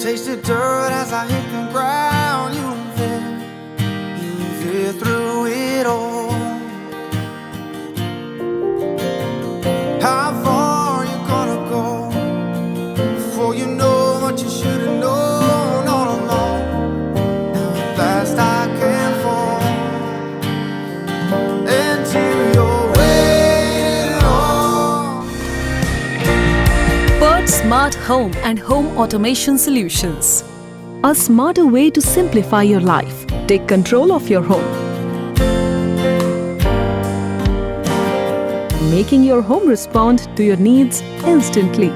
Taste the dirt as I hit the ground. You fear through it all. How far you gonna go before you know what you should have known all along? Now at last I can fall into your waiting on. Pert Smart Home and Home Automation Solutions. A smarter way to simplify your life. Take control of your home. Making your home respond to your needs instantly.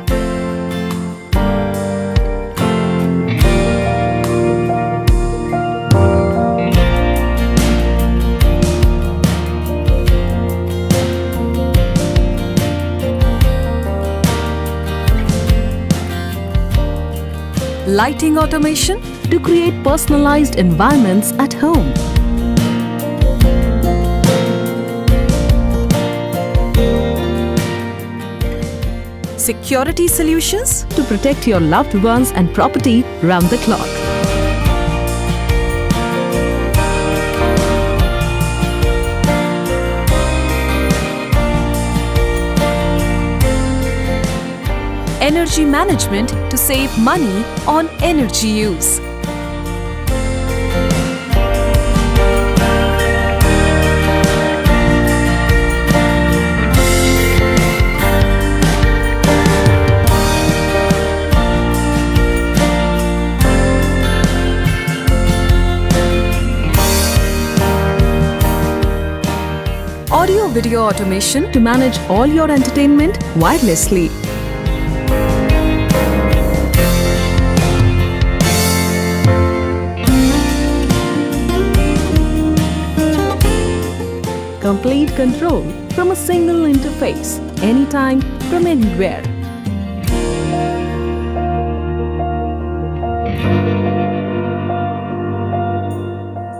Lighting automation to create personalized environments at home. Security solutions to protect your loved ones and property round the clock. Energy management to save money on energy use. Audio-video automation to manage all your entertainment wirelessly. Complete control from a single interface, anytime, from anywhere.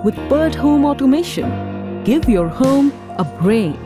With Pert Home Automation, give your home a brain.